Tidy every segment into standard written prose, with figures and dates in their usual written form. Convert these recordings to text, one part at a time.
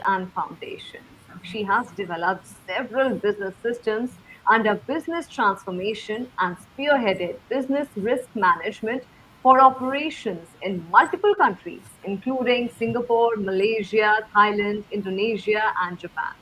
and foundations. She has developed several business systems under business transformation and spearheaded business risk management for operations in multiple countries, including Singapore, Malaysia, Thailand, Indonesia, and Japan.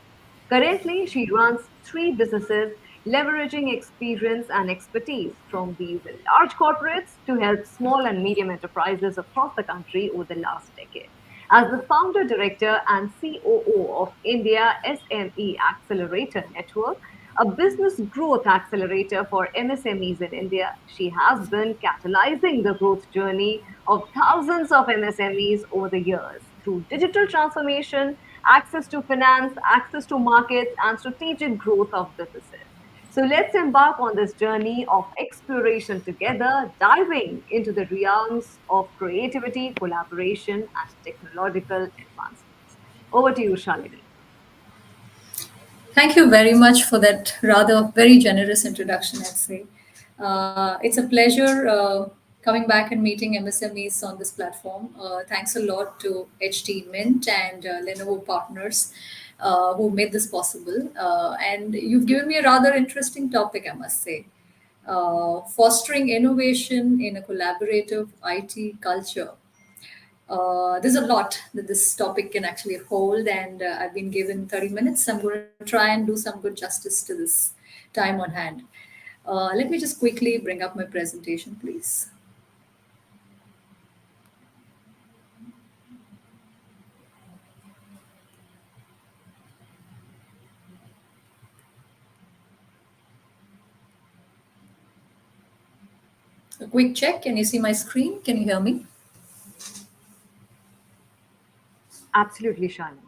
Currently, she runs three businesses, leveraging experience and expertise from these large corporates to help small and medium enterprises across the country over the last decade. As the founder, director, and COO of India SME Accelerator Network, a business growth accelerator for MSMEs in India, she has been catalyzing the growth journey of thousands of MSMEs over the years through digital transformation, access to finance, access to markets, and strategic growth of businesses. So let's embark on this journey of exploration together, diving into the realms of creativity, collaboration, and technological advancements. Over to you, Shalini. Thank you very much for that rather very generous introduction, I'd say. It's a pleasure coming back and meeting MSMEs on this platform. Thanks a lot to HT Mint and Lenovo partners who made this possible. And you've given me a rather interesting topic, I must say. Fostering innovation in a collaborative IT culture. There's a lot that this topic can actually hold, and I've been given 30 minutes. I'm going to try and do some good justice to this time on hand. Let me just quickly bring up my presentation, please. A quick check. Can you see my screen? Can you hear me? Absolutely, Shalini.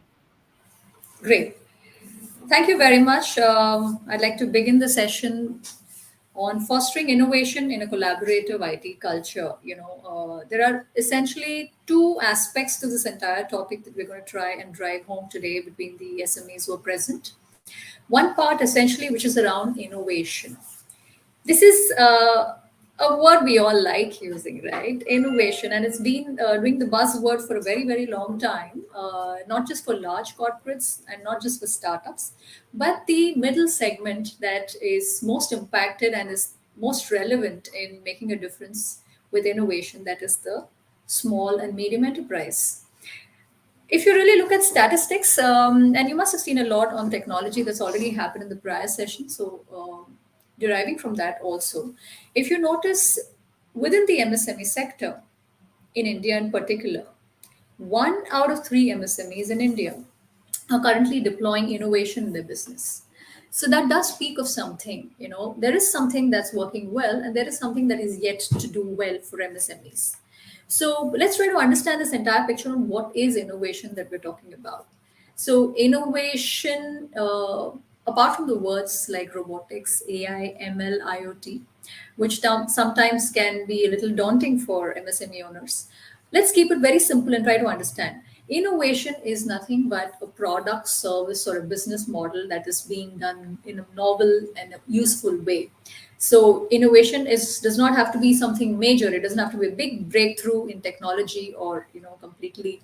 Great. Thank you very much. I'd like to begin the session on fostering innovation in a collaborative IT culture. There are essentially two aspects to this entire topic that we're going to try and drive home today between the SMEs who are present. One part, essentially, which is around innovation. This is a word we all like using, right? Innovation, and it's been doing the buzzword for a very, very long time, not just for large corporates and not just for startups, but the middle segment that is most impacted and is most relevant in making a difference with innovation, that is the small and medium enterprise. If you really look at statistics, and you must have seen a lot on technology that's already happened in the prior session, so deriving from that also, if you notice within the MSME sector in India in particular, 1 out of 3 MSMEs in India are currently deploying innovation in their business. So that does speak of something. There is something that's working well, and there is something that is yet to do well for MSMEs. So let's try to understand this entire picture on what is innovation that we're talking about. So innovation, apart from the words like robotics, AI, ML, IoT, which sometimes can be a little daunting for MSME owners, let's keep it very simple and try to understand. Innovation is nothing but a product, service, or a business model that is being done in a novel and a useful way. So innovation does not have to be something major. It doesn't have to be a big breakthrough in technology or completely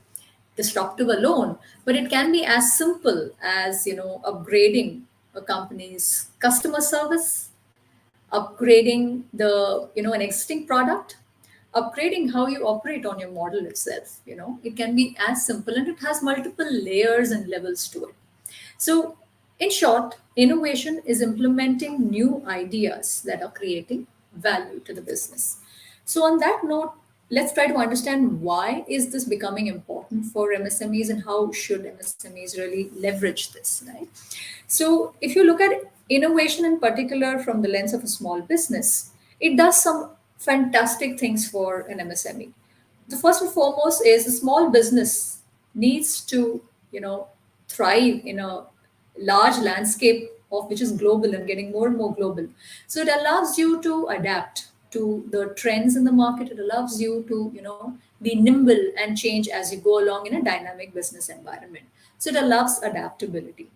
disruptive alone, but it can be as simple as upgrading a company's customer service, upgrading the an existing product, upgrading how you operate on your model itself. It can be as simple, and it has multiple layers and levels to it. So in short, innovation is implementing new ideas that are creating value to the business. So on that note, let's try to understand why is this becoming important for MSMEs and how should MSMEs really leverage this, right? So if you look at innovation in particular from the lens of a small business, it does some fantastic things for an MSME. The first and foremost is a small business needs to, thrive in a large landscape of which is global and getting more and more global. So it allows you to adapt to the trends in the market. It allows you to, be nimble and change as you go along in a dynamic business environment. So it allows adaptability.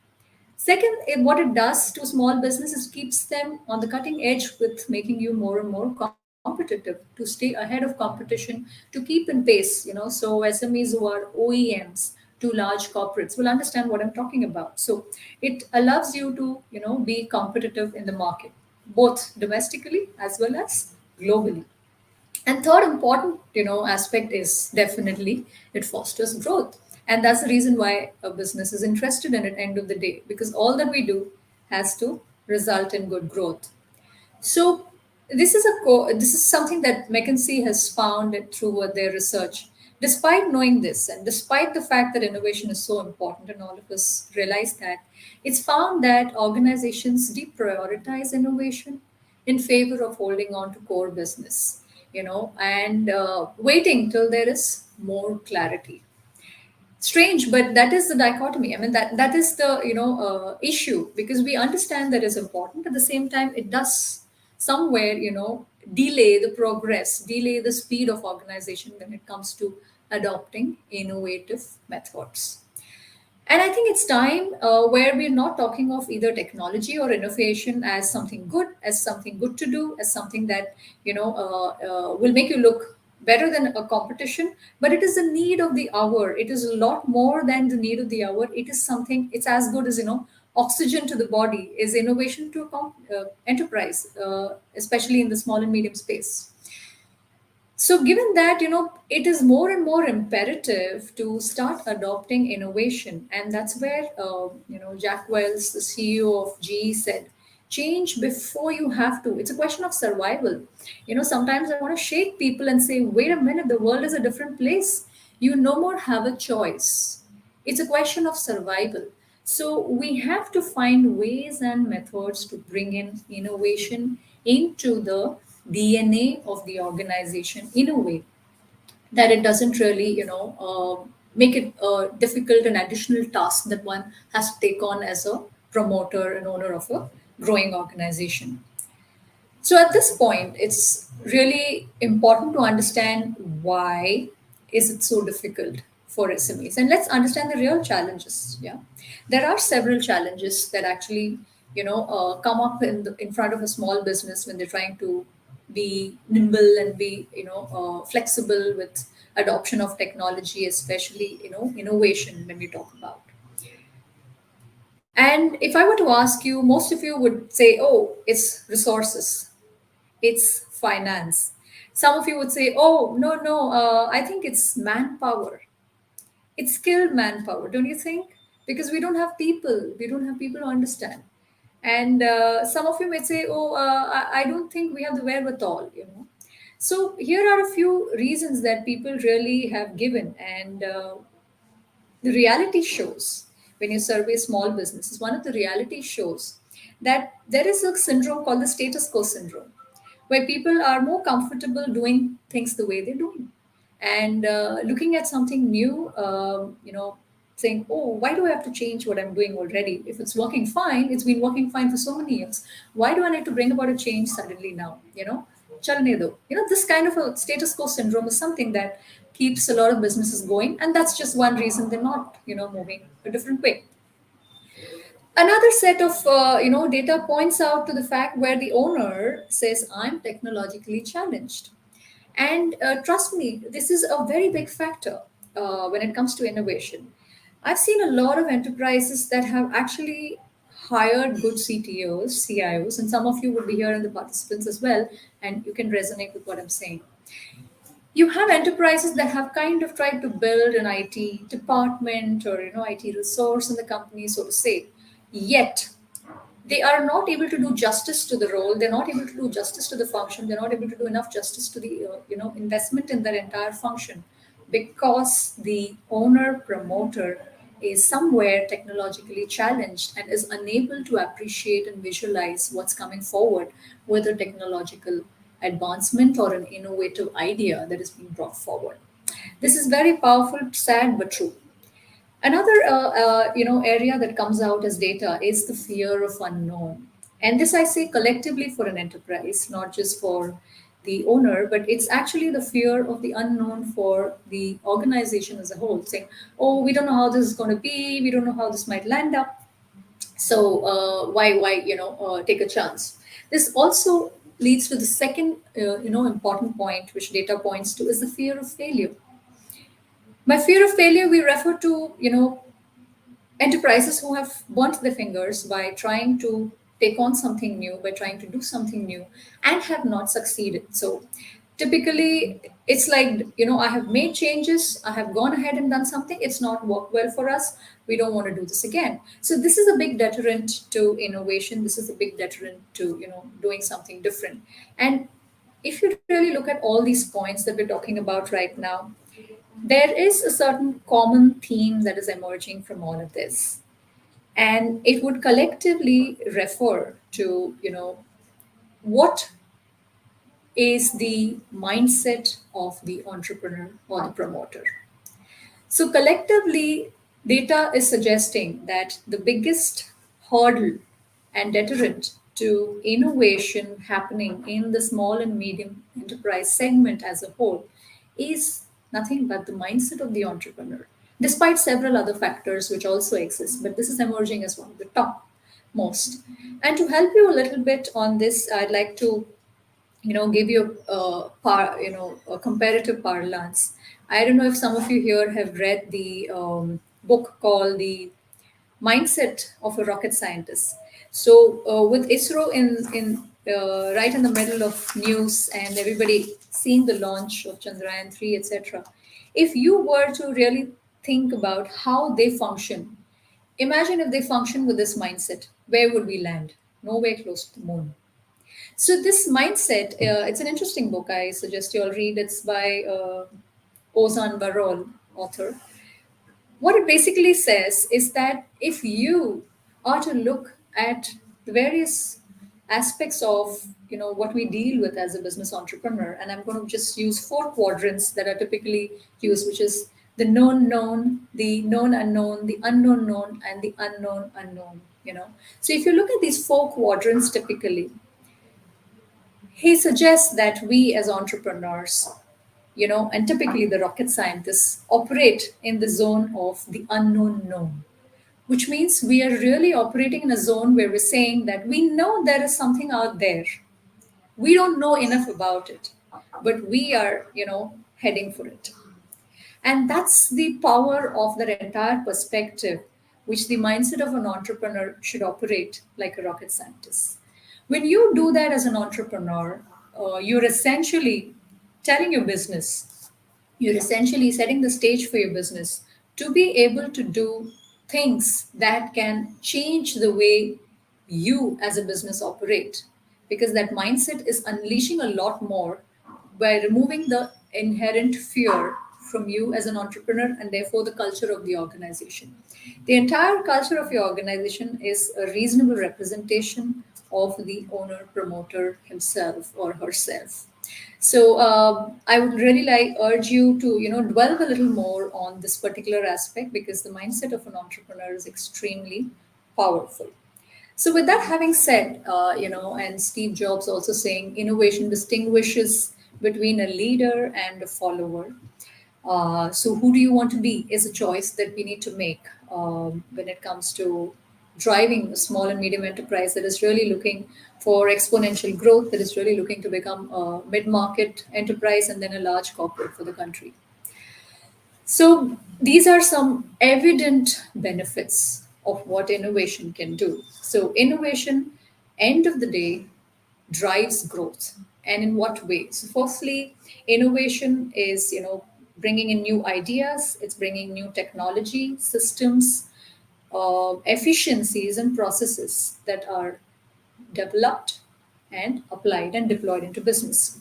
Second, what it does to small businesses keeps them on the cutting edge with making you more and more competitive to stay ahead of competition, to keep in pace. So SMEs who are OEMs, to large corporates will understand what I'm talking about. So it allows you to, be competitive in the market, both domestically as well as globally. And third important, aspect is definitely it fosters growth. And that's the reason why a business is interested in it end of the day, because all that we do has to result in good growth. So this is something that McKinsey has found it through their research. Despite knowing this, and despite the fact that innovation is so important, and all of us realize that, it's found that organizations deprioritize innovation in favor of holding on to core business, and waiting till there is more clarity. Strange, but that is the dichotomy. I mean, that is the issue, because we understand that is important. At the same time, it does somewhere delay the progress, delay the speed of organization when it comes to adopting innovative methods. And I think it's time where we're not talking of either technology or innovation as something good, as something good to do, as something that will make you look better than a competition. But it is the need of the hour. It is a lot more than the need of the hour. It is something. It's as good as oxygen to the body is innovation to a enterprise, especially in the small and medium space. So, given that, it is more and more imperative to start adopting innovation. And that's where, Jack Welch, the CEO of GE, said, change before you have to. It's a question of survival. Sometimes I want to shake people and say, wait a minute, the world is a different place. You no more have a choice. It's a question of survival. So we have to find ways and methods to bring in innovation into the DNA of the organization in a way that it doesn't really, make it a difficult and additional task that one has to take on as a promoter and owner of a growing organization. So at this point, it's really important to understand why is it so difficult for SMEs, and let's understand the real challenges. Yeah, there are several challenges that actually come up in front of a small business when they're trying to be nimble and be flexible with adoption of technology, especially innovation when we talk about. And if I were to ask you, most of you would say, "Oh, it's resources." It's finance. Some of you would say, oh, no, no, I think it's manpower. It's skilled manpower, don't you think? Because we don't have people. We don't have people to understand. And some of you may say, oh, I don't think we have the wherewithal. So here are a few reasons that people really have given. And the reality shows, when you survey small businesses, one of the reality shows that there is a syndrome called the status quo syndrome, where people are more comfortable doing things the way they're doing, and looking at something new, saying, oh, why do I have to change what I'm doing already? If it's working fine, it's been working fine for so many years. Why do I need to bring about a change suddenly now? Chalne do. This kind of a status quo syndrome is something that keeps a lot of businesses going, and that's just one reason they're not, moving a different way. Another set of data points out to the fact where the owner says, I'm technologically challenged. And trust me, this is a very big factor when it comes to innovation. I've seen a lot of enterprises that have actually hired good CTOs, CIOs, and some of you would be here in the participants as well, and you can resonate with what I'm saying. You have enterprises that have kind of tried to build an IT department or IT resource in the company, so to say. Yet they are not able to do justice to the role. They're not able to do justice to the function. They're not able to do enough justice to the investment in that entire function, because the owner promoter is somewhere technologically challenged and is unable to appreciate and visualize what's coming forward with a technological advancement or an innovative idea that is being brought forward. This is very powerful, sad but true. Another area that comes out as data is the fear of unknown, and this I say collectively for an enterprise, not just for the owner, but it's actually the fear of the unknown for the organization as a whole, saying, "Oh, we don't know how this is going to be. We don't know how this might land up. So why take a chance?" This also leads to the second important point, which data points to, is the fear of failure. By fear of failure, we refer to, enterprises who have burnt their fingers by trying to take on something new, by trying to do something new, and have not succeeded. So typically, it's like, I have made changes, I have gone ahead and done something, it's not worked well for us, we don't want to do this again. So this is a big deterrent to innovation. This is a big deterrent to, doing something different. And if you really look at all these points that we're talking about right now, there is a certain common theme that is emerging from all of this, and it would collectively refer to, what is the mindset of the entrepreneur or the promoter. So collectively, data is suggesting that the biggest hurdle and deterrent to innovation happening in the small and medium enterprise segment as a whole is nothing but the mindset of the entrepreneur, despite several other factors which also exist. But this is emerging as one of the top most. And to help you a little bit on this, I'd like to, give you a comparative parlance. I don't know if some of you here have read the book called The Mindset of a Rocket Scientist. So with ISRO in right in the middle of news and everybody seeing the launch of Chandrayaan 3, etc., if you were to really think about how they function, imagine if they function with this mindset, where would we land? Nowhere close to the moon. So this mindset, it's an interesting book. I suggest you all read. It's by Ozan Barol, author. What it basically says is that if you are to look at the various aspects of, what we deal with as a business entrepreneur, and I'm going to just use four quadrants that are typically used, which is the known known, the known unknown, the unknown known, and the unknown unknown. So if you look at these four quadrants typically, he suggests that we as entrepreneurs, and typically the rocket scientists, operate in the zone of the unknown known, which means we are really operating in a zone where we're saying that we know there is something out there. We don't know enough about it, but we are, heading for it. And that's the power of that entire perspective, which the mindset of an entrepreneur should operate like a rocket scientist. When you do that as an entrepreneur, you're essentially telling your business, you're essentially setting the stage for your business to be able to do things that can change the way you as a business operate. Because that mindset is unleashing a lot more by removing the inherent fear from you as an entrepreneur and therefore the culture of the organization. The entire culture of your organization is a reasonable representation of the owner promoter himself or herself. So I would really like urge you to dwell a little more on this particular aspect because the mindset of an entrepreneur is extremely powerful. So, with that having said, and Steve Jobs also saying innovation distinguishes between a leader and a follower. So, who do you want to be is a choice that we need to make when it comes to driving a small and medium enterprise that is really looking for exponential growth, that is really looking to become a mid market enterprise and then a large corporate for the country. So these are some evident benefits of what innovation can do. So innovation, end of the day, drives growth. And in what way? So firstly, innovation is, bringing in new ideas. It's bringing new technology, systems, efficiencies and processes that are developed and applied and deployed into business.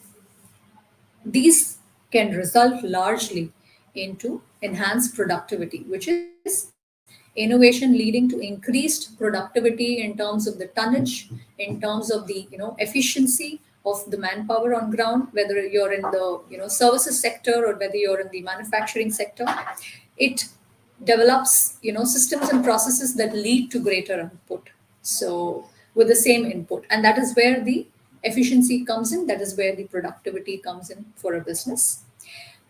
These can result largely into enhanced productivity, which is innovation leading to increased productivity in terms of the tonnage, in terms of the efficiency of the manpower on ground, whether you're in the services sector or whether you're in the manufacturing sector. It develops systems and processes that lead to greater output. So with the same input, and that is where the efficiency comes in, that is where the productivity comes in for a business.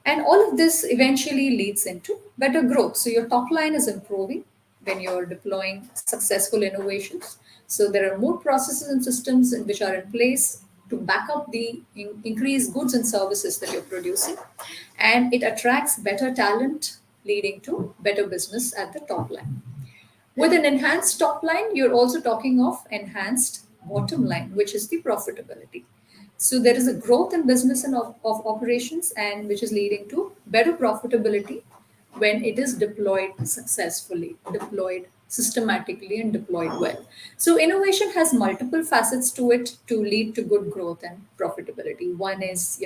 And all of this eventually leads into better growth. So your top line is improving when you're deploying successful innovations. So there are more processes and systems which are in place to back up the increased goods and services that you're producing. And it attracts better talent leading to better business at the top line. With an enhanced top line, you're also talking of enhanced bottom line, which is the profitability. So there is a growth in business and of operations, and which is leading to better profitability when it is deployed successfully, deployed systematically, and deployed well. So innovation has multiple facets to it to lead to good growth and profitability. One is,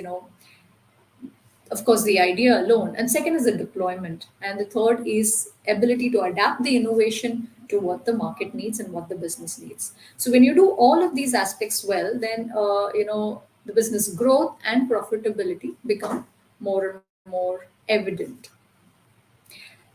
of course, the idea alone, and second is the deployment, and the third is ability to adapt the innovation to what the market needs and what the business needs. So when you do all of these aspects well, then the business growth and profitability become more and more evident.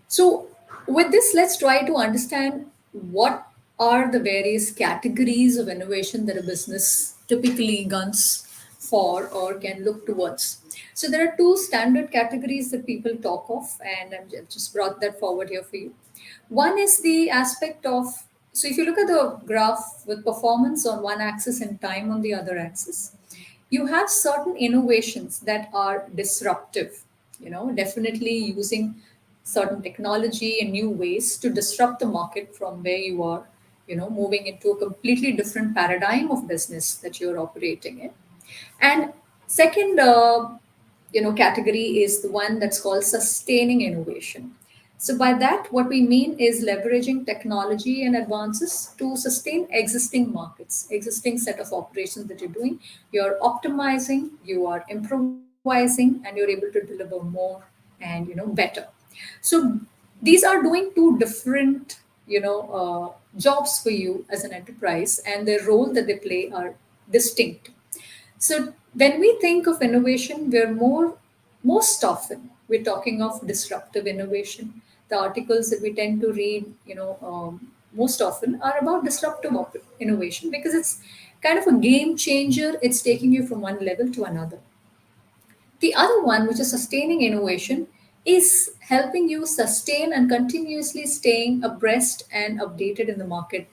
So, with this, let's try to understand what are the various categories of innovation that a business typically guns for or can look towards. So, there are two standard categories that people talk of, and I've just brought that forward here for you. One is the aspect of, so if you look at the graph with performance on one axis and time on the other axis, you have certain innovations that are disruptive, definitely using certain technology and new ways to disrupt the market from where you are, moving into a completely different paradigm of business that you're operating in. And second, category is the one that's called sustaining innovation. So by that, what we mean is leveraging technology and advances to sustain existing markets, existing set of operations that you're doing. You're optimizing, you are improvising, and you're able to deliver more and better. So these are doing two different jobs for you as an enterprise, and the role that they play are distinct. So when we think of innovation, most often we're talking of disruptive innovation. The articles that we tend to read, most often are about innovation because it's kind of a game changer. It's taking you from one level to another. The other one, which is sustaining innovation, is helping you sustain and continuously staying abreast and updated in the market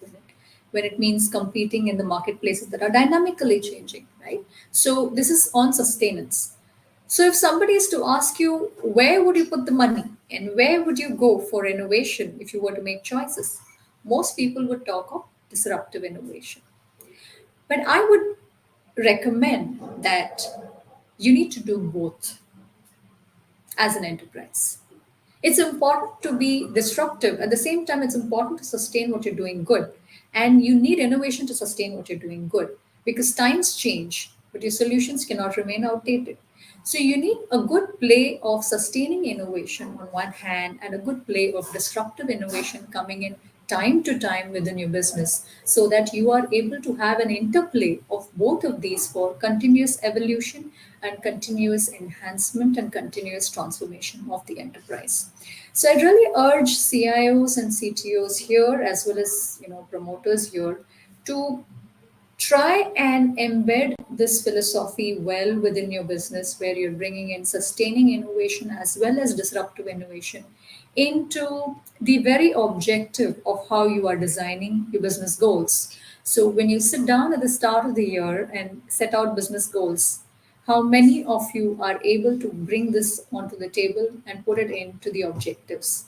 when it means competing in the marketplaces that are dynamically changing, right? So this is on sustenance. So if somebody is to ask you, where would you put the money and where would you go for innovation if you were to make choices? Most people would talk of disruptive innovation. But I would recommend that you need to do both as an enterprise. It's important to be disruptive. At the same time, it's important to sustain what you're doing good. And you need innovation to sustain what you're doing good because times change, but your solutions cannot remain outdated. So you need a good play of sustaining innovation on one hand and a good play of disruptive innovation coming in time to time within your business so that you are able to have an interplay of both of these for continuous evolution and continuous enhancement and continuous transformation of the enterprise. So I really urge CIOs and CTOs here as well as promoters here to try and embed this philosophy well within your business where you're bringing in sustaining innovation as well as disruptive innovation into the very objective of how you are designing your business goals. So when you sit down at the start of the year and set out business goals, how many of you are able to bring this onto the table and put it into the objectives?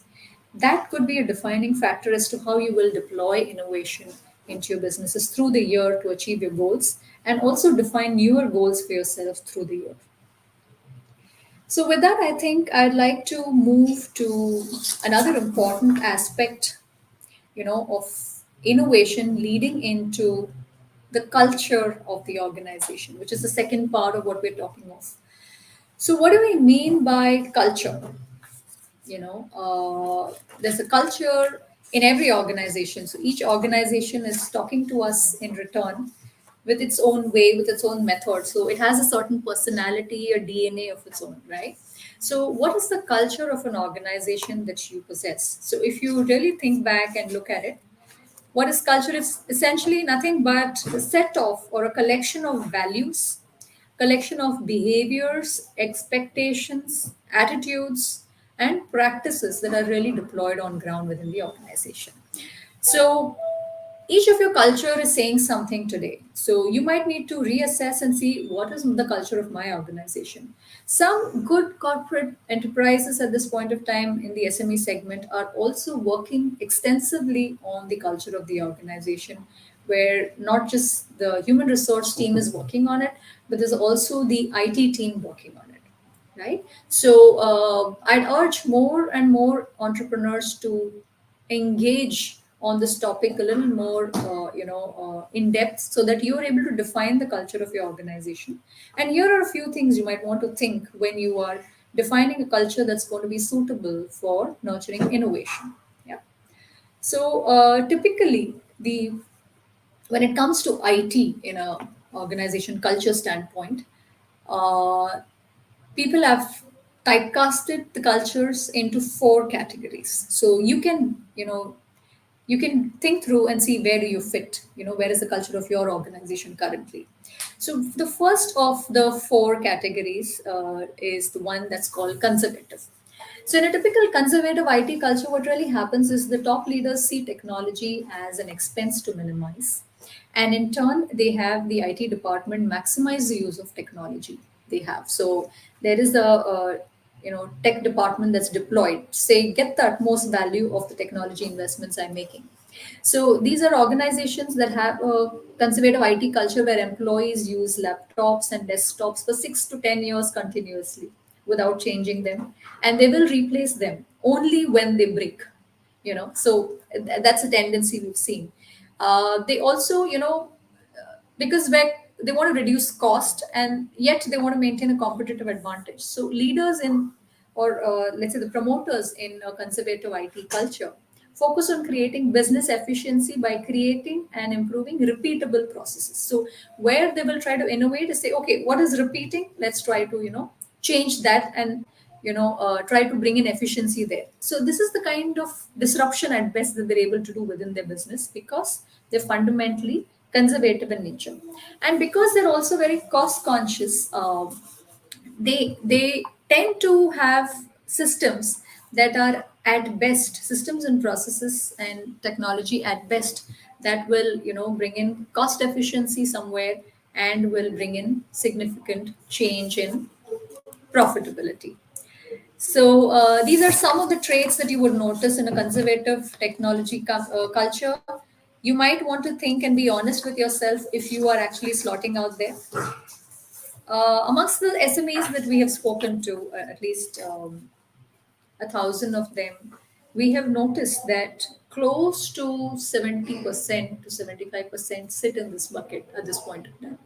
That could be a defining factor as to how you will deploy innovation into your businesses through the year to achieve your goals and also define newer goals for yourself through the year. So, with that, I think I'd like to move to another important aspect, of innovation leading into the culture of the organization, which is the second part of what we're talking of. So, what do we mean by culture? There's a culture in every organization. So each organization is talking to us in return with its own way, with its own method. So it has a certain personality, a DNA of its own, right? So what is the culture of an organization that you possess? So if you really think back and look at it, what is culture? It's essentially nothing but a set of or a collection of values, collection of behaviors, expectations, attitudes, and practices that are really deployed on ground within the organization. So each of your culture is saying something today. So you might need to reassess and see what is the culture of my organization. Some good corporate enterprises at this point of time in the SME segment are also working extensively on the culture of the organization, where not just the human resource team is working on it, but there's also the IT team working on it, right? So I'd urge more and more entrepreneurs to engage on this topic a little more, in depth, so that you are able to define the culture of your organization. And here are a few things you might want to think when you are defining a culture that's going to be suitable for nurturing innovation. Yeah. So typically, the when it comes to IT in a organization culture standpoint, uh, people have typecasted the cultures into four categories. So you can think through and see where do you fit, where is the culture of your organization currently. So the first of the four categories is the one that's called conservative. So in a typical conservative IT culture, what really happens is the top leaders see technology as an expense to minimize, and in turn they have the IT department maximize the use of technology they have. So there is a tech department that's deployed, say, get the utmost value of the technology investments I'm making. So these are organizations that have a conservative IT culture where employees use laptops and desktops for 6 to 10 years continuously without changing them, and they will replace them only when they break. So that's a tendency we've seen. They also, because they want to reduce cost and yet they want to maintain a competitive advantage. So leaders in, or let's say the promoters in a conservative IT culture, focus on creating business efficiency by creating and improving repeatable processes. So where they will try to innovate is say, okay, what is repeating? Let's try to change that and try to bring in efficiency there. So this is the kind of disruption at best that they're able to do within their business, because they're fundamentally conservative in nature, and because they're also very cost conscious. They tend to have systems that are at best, systems and processes and technology at best, that will bring in cost efficiency somewhere and will bring in significant change in profitability. So these are some of the traits that you would notice in a conservative technology culture. You might want to think and be honest with yourself if you are actually slotting out there. Amongst the SMEs that we have spoken to, at least 1,000 of them, we have noticed that close to 70% to 75% sit in this bucket at this point of time,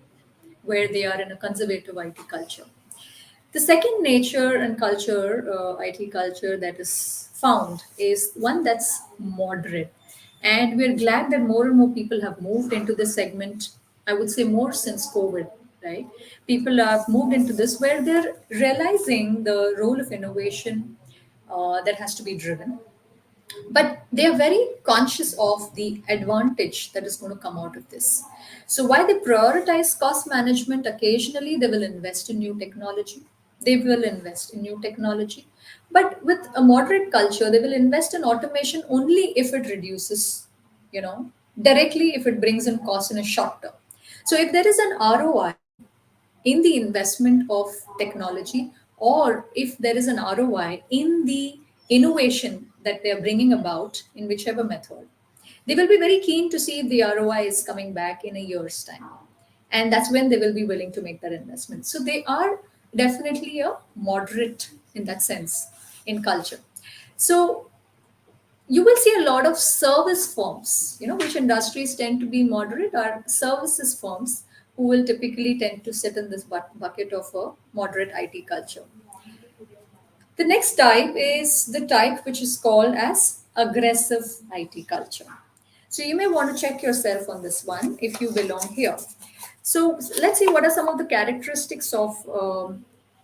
where they are in a conservative IT culture. The second nature and culture, IT culture, that is found is one that's moderate. And we're glad that more and more people have moved into this segment. I would say more since COVID, right? People have moved into this where they're realizing the role of innovation that has to be driven, but they are very conscious of the advantage that is going to come out of this. So while they prioritize cost management, occasionally they will invest in new technology. But with a moderate culture, they will invest in automation only if it reduces, you know directly, if it brings in cost in a short term. So if there is an ROI in the investment of technology, or if there is an ROI in the innovation that they are bringing about in whichever method, they will be very keen to see if the ROI is coming back in a year's time. And that's when they will be willing to make that investment. So they are definitely a moderate in that sense in culture. So you will see a lot of service firms, which industries tend to be moderate are services firms, who will typically tend to sit in this bucket of a moderate IT culture. The next type is the type which is called as aggressive IT culture. So you may want to check yourself on this one if you belong here. So let's see what are some of the characteristics of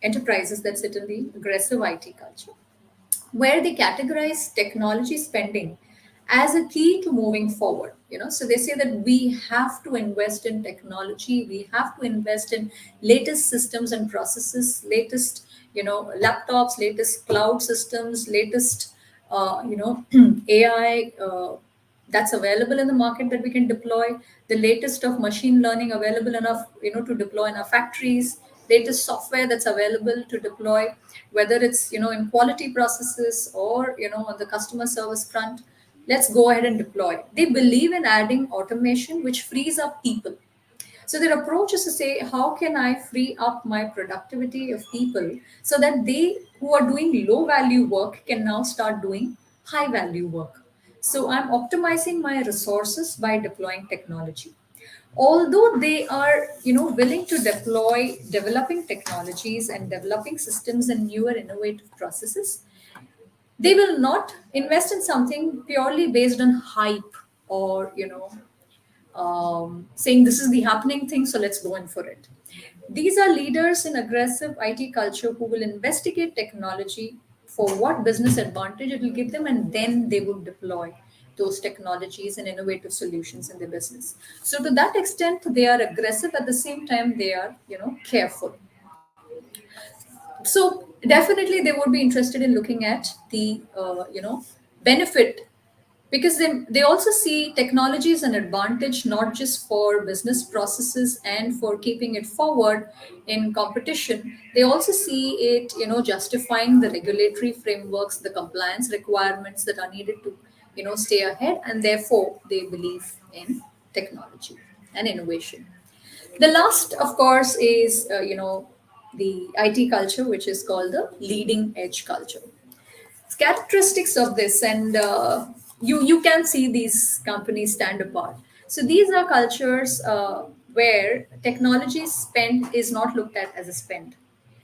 enterprises that sit in the aggressive IT culture, where they categorize technology spending as a key to moving forward. So they say that we have to invest in technology, we have to invest in latest systems and processes, latest laptops, latest cloud systems, latest AI, that's available in the market that we can deploy, the latest of machine learning available enough, to deploy in our factories, latest software that's available to deploy, whether it's, in quality processes or, on the customer service front. Let's go ahead and deploy. They believe in adding automation which frees up people. So their approach is to say, how can I free up my productivity of people so that they who are doing low value work can now start doing high value work. So I'm optimizing my resources by deploying technology. Although they are, willing to deploy developing technologies and developing systems and newer innovative processes, they will not invest in something purely based on hype or, saying this is the happening thing, so let's go in for it. These are leaders in aggressive IT culture who will investigate technology for what business advantage it will give them, and then they would deploy those technologies and innovative solutions in their business. So to that extent, they are aggressive. At the same time, they are, careful. So definitely they would be interested in looking at the benefit, because they also see technology as an advantage not just for business processes and for keeping it forward in competition. They also see it, justifying the regulatory frameworks, the compliance requirements that are needed to, stay ahead, and therefore they believe in technology and innovation. The last, of course, is the IT culture, which is called the leading edge culture. Characteristics of this, and you can see these companies stand apart. So these are cultures where technology spend is not looked at as a spend.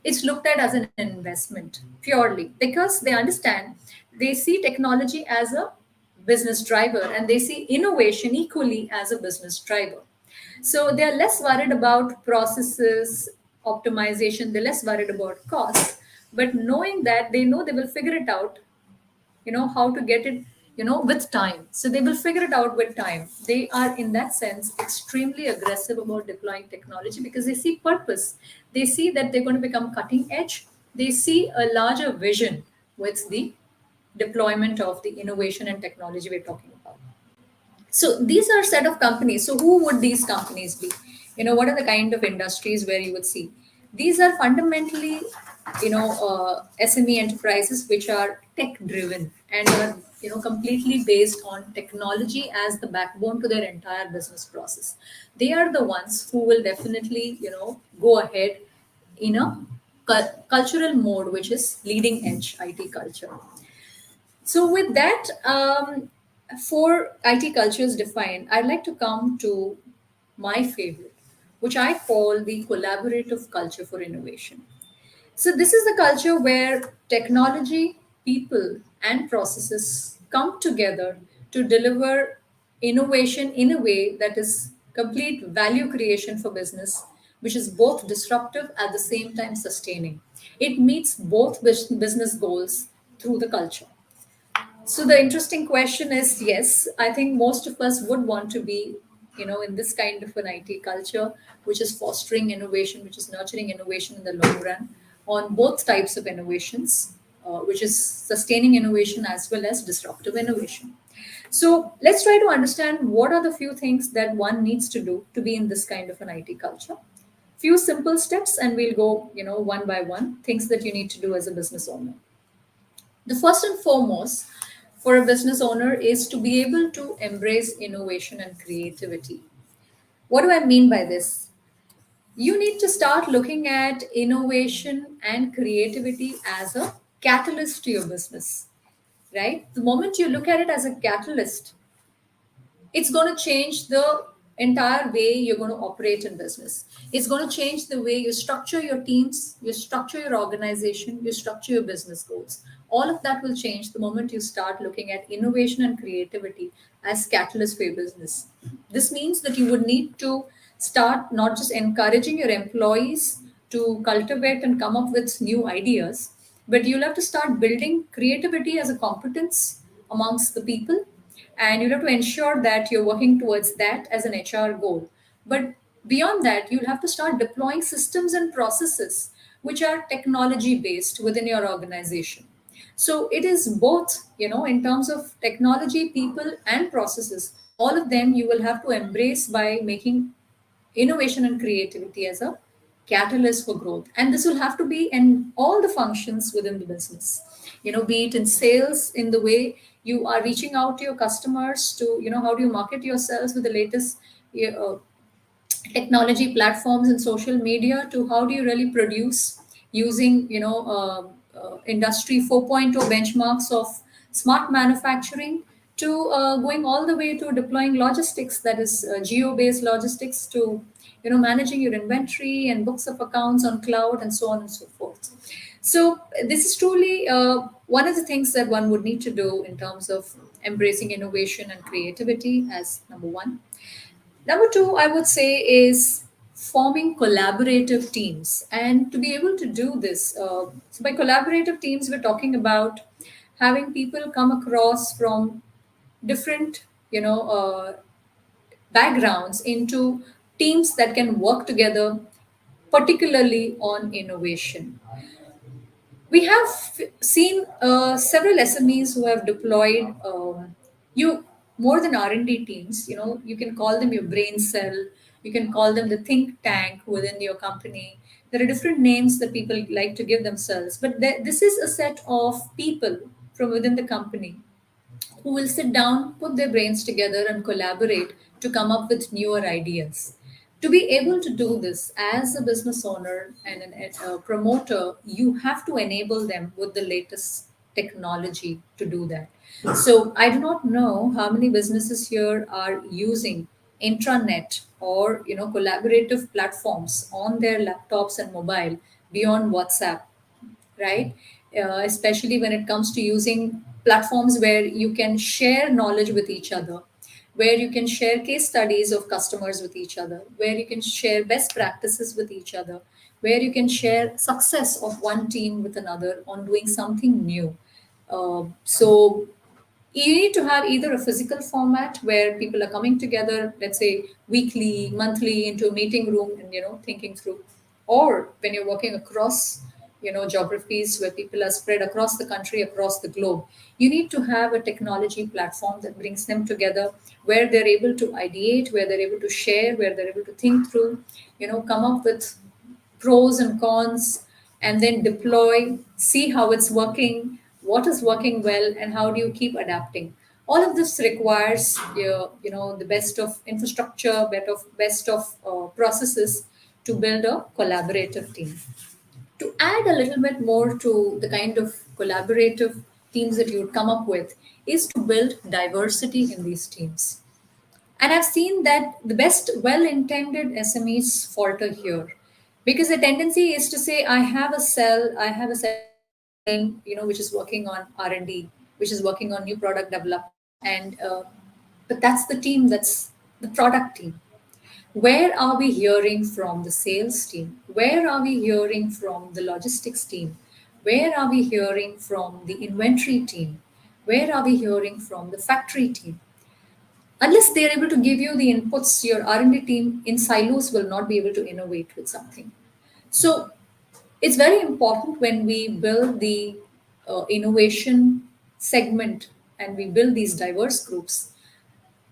It's looked at as an investment purely because they understand, they see technology as a business driver, and they see innovation equally as a business driver. So they're less worried about processes, optimization, they're less worried about costs, but knowing that they know they will figure it out, how to get it, with time. So they will figure it out with time. They are, in that sense, extremely aggressive about deploying technology because they see purpose. They see that they're going to become cutting edge. They see a larger vision with the deployment of the innovation and technology we're talking about. So these are set of companies. So who would these companies be? What are the kind of industries where you would see? These are fundamentally, SME enterprises which are tech driven and are, completely based on technology as the backbone to their entire business process. They are the ones who will definitely, go ahead in a cultural mode, which is leading edge IT culture. So, with that, for IT cultures defined, I'd like to come to my favorite, which I call the collaborative culture for innovation. So, this is the culture where technology, people, and processes come together to deliver innovation in a way that is complete value creation for business, which is both disruptive at the same time sustaining. It meets both business goals through the culture. So the interesting question is, yes, I think most of us would want to be, in this kind of an IT culture, which is fostering innovation, which is nurturing innovation in the long run, on both types of innovations, which is sustaining innovation as well as disruptive innovation. So let's try to understand what are the few things that one needs to do to be in this kind of an IT culture. Few simple steps, and we'll go, one by one, things that you need to do as a business owner. The first and foremost for a business owner is to be able to embrace innovation and creativity. What do I mean by this? You need to start looking at innovation and creativity as a catalyst to your business, right? The moment you look at it as a catalyst, it's going to change the entire way you're going to operate in business. It's going to change the way you structure your teams, you structure your organization, you structure your business goals. All of that will change the moment you start looking at innovation and creativity as catalyst for your business. This means that you would need to start not just encouraging your employees to cultivate and come up with new ideas, but you'll have to start building creativity as a competence amongst the people, and you have to ensure that you're working towards that as an HR goal. But beyond that, you'll have to start deploying systems and processes which are technology based within your organization. So it is both, in terms of technology, people, and processes. All of them you will have to embrace by making innovation and creativity as a catalyst for growth. And this will have to be in all the functions within the business, be it in sales, in the way you are reaching out to your customers, to how do you market yourselves with the latest uh, technology platforms and social media, to how do you really produce using industry 4.0 benchmarks of smart manufacturing, to going all the way to deploying logistics, that is geo based logistics, to managing your inventory and books of accounts on cloud, and so on and so forth. So this is truly one of the things that one would need to do in terms of embracing innovation and creativity as number one. Number two, I would say, is forming collaborative teams. And to be able to do this, so by collaborative teams, we're talking about having people come across from different, backgrounds into teams that can work together, particularly on innovation. We have seen several SMEs who have deployed you more than R&D teams. You can call them your brain cell. You can call them the think tank within your company. There are different names that people like to give themselves, but this is a set of people from within the company who will sit down, put their brains together, and collaborate to come up with newer ideas. To be able to do this as a business owner and a promoter, you have to enable them with the latest technology to do that. So I do not know how many businesses here are using intranet or collaborative platforms on their laptops and mobile beyond WhatsApp, right? Especially when it comes to using platforms where you can share knowledge with each other, where you can share case studies of customers with each other, where you can share best practices with each other, where you can share success of one team with another on doing something new. So you need to have either a physical format where people are coming together, let's say weekly, monthly, into a meeting room and thinking through, or when you're working across geographies where people are spread across the country, across the globe, you need to have a technology platform that brings them together, where they're able to ideate, where they're able to share, where they're able to think through, come up with pros and cons, and then deploy, see how it's working, what is working well, and how do you keep adapting. All of this requires the best of infrastructure, best of processes to build a collaborative team. To add a little bit more to the kind of collaborative teams that you would come up with is to build diversity in these teams. And I've seen that the best well intended SMEs falter here, because the tendency is to say, I have a team, which is working on R&D, which is working on new product development. But that's the team, that's the product team. Where are we hearing from the sales team? Where are we hearing from the logistics team? Where are we hearing from the inventory team? Where are we hearing from the factory team? Unless they're able to give you the inputs, your R&D team in silos will not be able to innovate with something. So it's very important when we build the innovation segment and we build these diverse groups,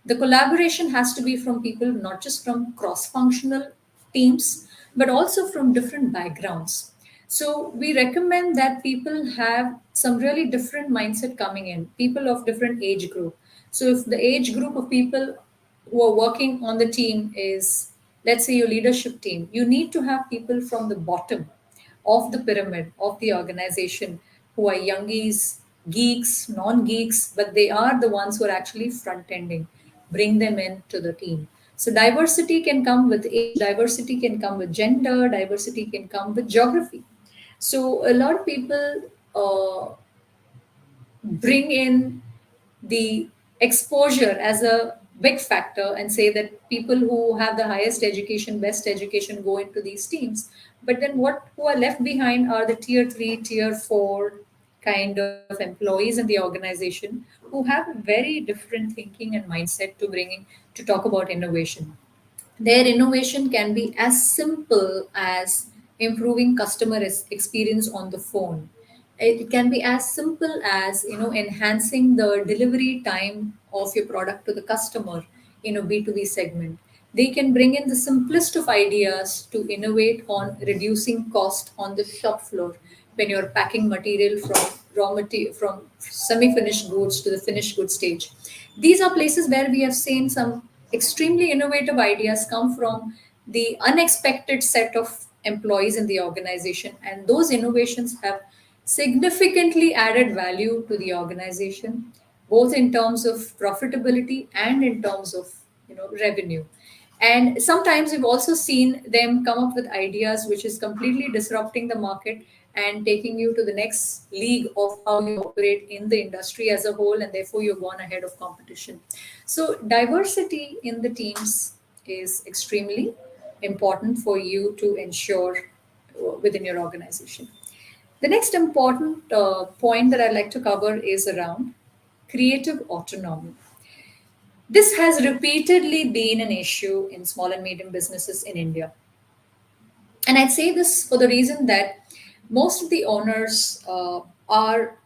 the collaboration has to be from people not just from cross functional teams, but also from different backgrounds. So we recommend that people have some really different mindset coming in, people of different age group. So if the age group of people who are working on the team is, let's say, your leadership team, you need to have people from the bottom of the pyramid of the organization who are youngies, geeks, non geeks, but they are the ones who are actually front ending. Bring them into the team. So, diversity can come with age, diversity can come with gender, diversity can come with geography. So, a lot of people bring in the exposure as a big factor and say that people who have the highest education, best education, go into these teams. But then what who are left behind are the tier 3, tier 4 kind of employees in the organization who have a very different thinking and mindset to bring in to talk about innovation. Their innovation can be as simple as improving customer experience on the phone, It can be as simple as, enhancing the delivery time of your product to the customer in a B2B segment. They can bring in the simplest of ideas to innovate on reducing cost on the shop floor when you're packing material from raw material, from semi-finished goods to the finished goods stage. These are places where we have seen some extremely innovative ideas come from the unexpected set of employees in the organization, and those innovations have significantly added value to the organization, both in terms of profitability and in terms of, revenue. And sometimes we've also seen them come up with ideas which is completely disrupting the market and taking you to the next league of how you operate in the industry as a whole, and therefore you've gone ahead of competition. So diversity in the teams is extremely important for you to ensure within your organization. The next important point that I'd like to cover is around creative autonomy. This has repeatedly been an issue in small and medium businesses in India. And I'd say this for the reason that most of the owners are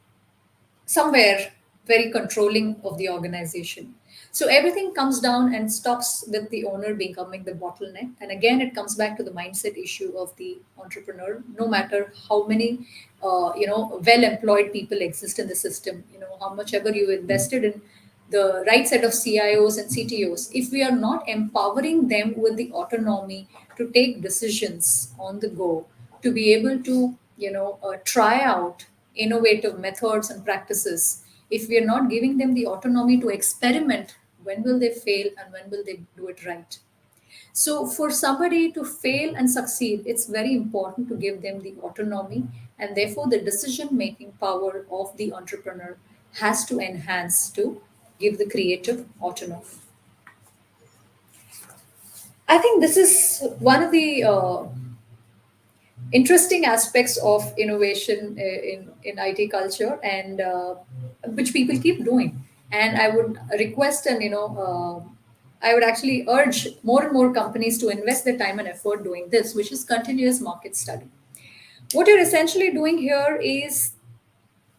somewhere very controlling of the organization. So everything comes down and stops with the owner becoming the bottleneck. And again, it comes back to the mindset issue of the entrepreneur. No matter how many, well-employed people exist in the system, how much ever you invested in the right set of CIOs and CTOs, if we are not empowering them with the autonomy to take decisions on the go, to be able to, try out innovative methods and practices, if we are not giving them the autonomy to experiment, when will they fail and when will they do it right? So, for somebody to fail and succeed, it's very important to give them the autonomy, and therefore, the decision making power of the entrepreneur has to enhance to give the creative autonomy. I think this is one of the interesting aspects of innovation in IT culture, and which people keep doing. And I would request and, I would actually urge more and more companies to invest their time and effort doing this, which is continuous market study. What you're essentially doing here is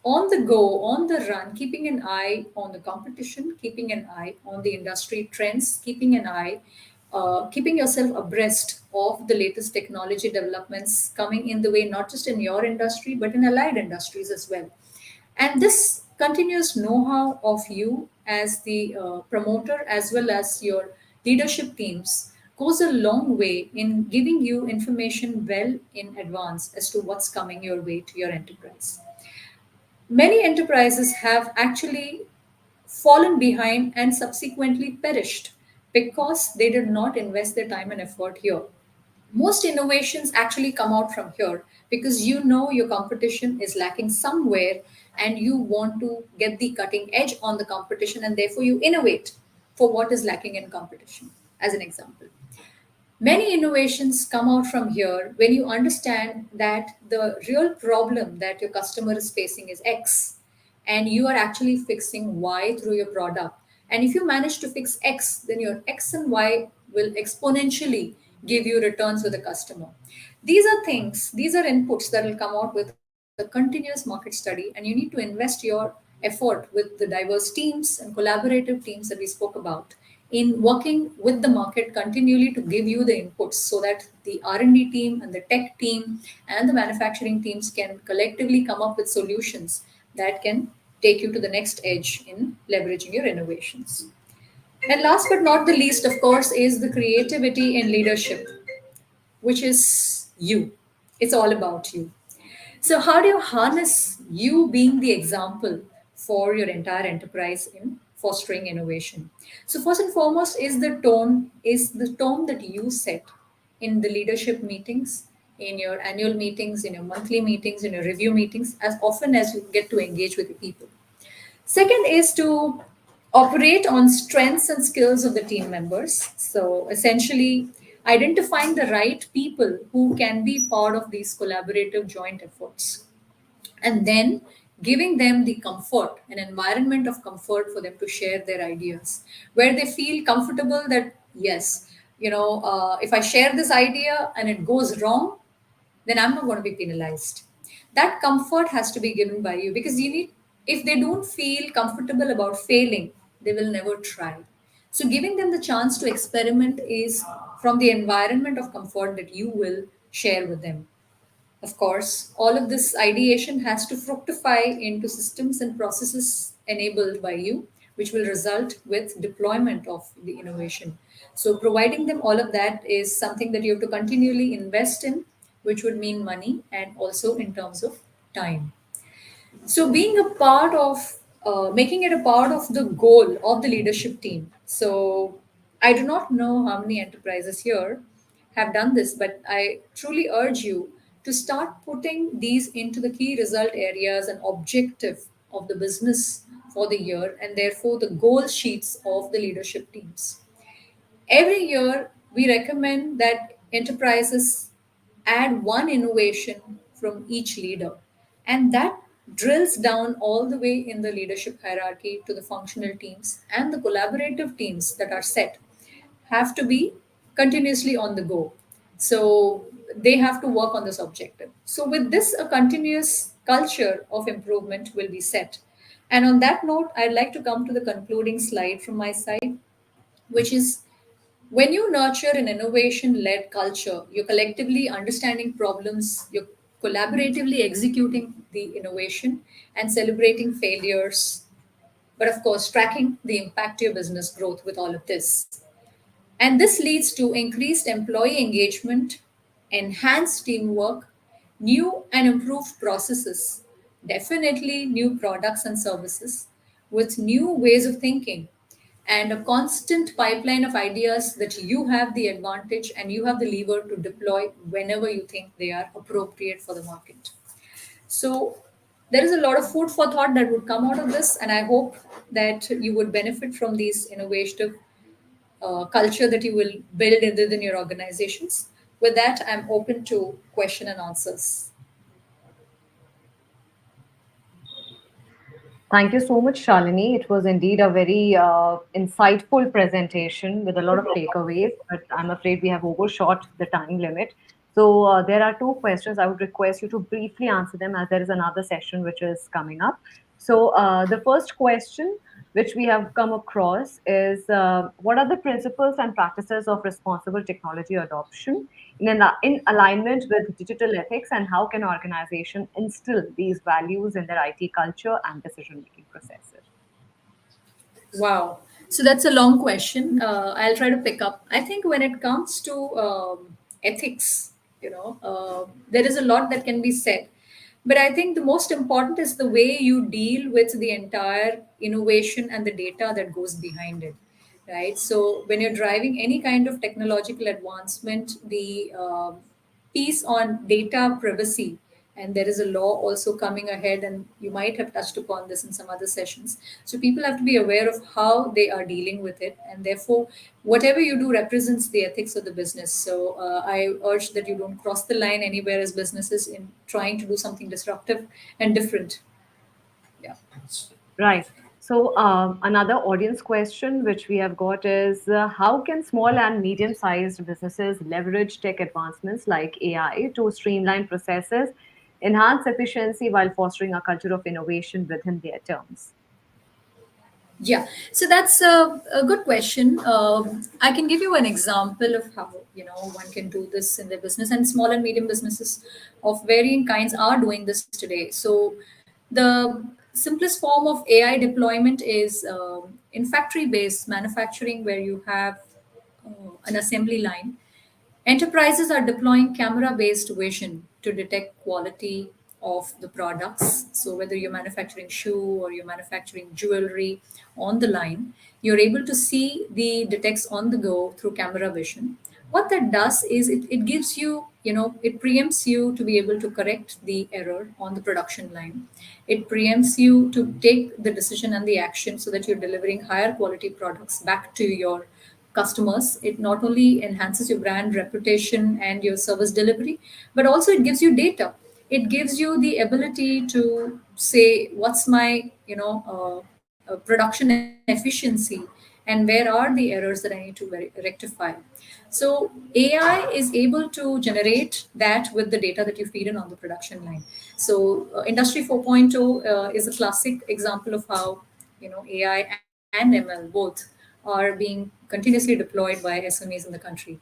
on the go, on the run, keeping an eye on the competition, keeping an eye on the industry trends, keeping an eye, keeping yourself abreast of the latest technology developments coming in the way, not just in your industry, but in allied industries as well. And this continuous know how of you as the promoter, as well as your leadership teams, goes a long way in giving you information well in advance as to what's coming your way to your enterprise. Many enterprises have actually fallen behind and subsequently perished because they did not invest their time and effort here. Most innovations actually come out from here because you know your competition is lacking somewhere and you want to get the cutting edge on the competition, and therefore you innovate for what is lacking in competition, as an example. Many innovations come out from here when you understand that the real problem that your customer is facing is X, and you are actually fixing Y through your product. And if you manage to fix X, then your X and Y will exponentially give you returns with the customer. These are things, these are inputs that will come out with a continuous market study, and you need to invest your effort with the diverse teams and collaborative teams that we spoke about in working with the market continually to give you the inputs so that the R&D team and the tech team and the manufacturing teams can collectively come up with solutions that can take you to the next edge in leveraging your innovations. And last but not the least, of course, is the creativity in leadership, which is you. It's all about you. So, how do you harness you being the example for your entire enterprise in fostering innovation? So, first and foremost, is the tone that you set in the leadership meetings, in your annual meetings, in your monthly meetings, in your review meetings, as often as you get to engage with the people. Second is to operate on strengths and skills of the team members. So essentially, identifying the right people who can be part of these collaborative joint efforts, and then giving them the comfort, an environment of comfort for them to share their ideas, where they feel comfortable that, yes, if I share this idea and it goes wrong, then I'm not going to be penalized. that comfort has to be given by you, because you need, if they don't feel comfortable about failing, they will never try. So giving them the chance to experiment is from the environment of comfort that you will share with them. Of course, all of this ideation has to fructify into systems and processes enabled by you, which will result with deployment of the innovation. So, providing them all of that is something that you have to continually invest in, which would mean money and also in terms of time. So, being a part of, making it a part of the goal of the leadership team. So, I do not know how many enterprises here have done this, but I truly urge you to start putting these into the key result areas and objective of the business for the year, and therefore the goal sheets of the leadership teams. Every year, we recommend that enterprises add one innovation from each leader, and that drills down all the way in the leadership hierarchy to the functional teams, and the collaborative teams that are set have to be continuously on the go. So they have to work on this objective. So, with this, a continuous culture of improvement will be set. And on that note, I'd like to come to the concluding slide from my side, which is, when you nurture an innovation led culture, you're collectively understanding problems, you're collaboratively executing the innovation and celebrating failures, but of course, tracking the impact to your business growth with all of this. And this leads to increased employee engagement, enhanced teamwork, new and improved processes, definitely new products and services with new ways of thinking, and a constant pipeline of ideas that you have the advantage and you have the lever to deploy whenever you think they are appropriate for the market. So, there is a lot of food for thought that would come out of this, and I hope that you would benefit from these innovative culture that you will build within your organizations. With that, I'm open to question and answers. Thank you so much, Shalini. It was indeed a very insightful presentation with a lot of takeaways, but I'm afraid we have overshot the time limit. So, there are two questions. I would request you to briefly answer them as there is another session which is coming up. So, the first question which we have come across is what are the principles and practices of responsible technology adoption in alignment with digital ethics, and how can organization instill these values in their IT culture and decision making processes? Wow. So that's a long question. I'll try to pick up. I think when it comes to ethics, there is a lot that can be said. But I think the most important is the way you deal with the entire innovation and the data that goes behind it, right? So when you're driving any kind of technological advancement, the piece on data privacy, and there is a law also coming ahead, and you might have touched upon this in some other sessions. So people have to be aware of how they are dealing with it, and therefore whatever you do represents the ethics of the business. So I urge that you don't cross the line anywhere as businesses in trying to do something disruptive and different. Yeah. Right. So, another audience question which we have got is how can small and medium sized businesses leverage tech advancements like AI to streamline processes, enhance efficiency while fostering a culture of innovation within their terms? Yeah, so that's a good question. I can give you an example of how one can do this in their business, and small and medium businesses of varying kinds are doing this today. So, the simplest form of AI deployment is in factory-based manufacturing, where you have an assembly line. Enterprises are deploying camera based vision to detect quality of the products. So, whether you're manufacturing shoe or you're manufacturing jewelry on the line, you're able to see the detects on the go through camera vision. What that does is it gives you, it preempts you to be able to correct the error on the production line. It preempts you to take the decision and the action so that you're delivering higher quality products back to your customers. It not only enhances your brand reputation and your service delivery, but also it gives you data. It gives you the ability to say what's my production efficiency, and where are the errors that I need to rectify. So AI is able to generate that with the data that you feed in on the production line. So Industry 4.0 is a classic example of how AI and ML both are being continuously deployed by SMEs in the country.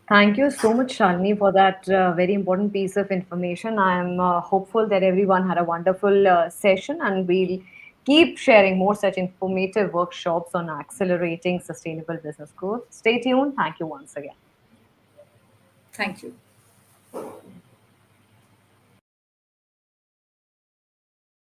Thank you so much, Shalini, for that very important piece of information. I'm hopeful that everyone had a wonderful session, and we'll keep sharing more such informative workshops on accelerating sustainable business growth. Stay tuned. Thank you once again. Thank you.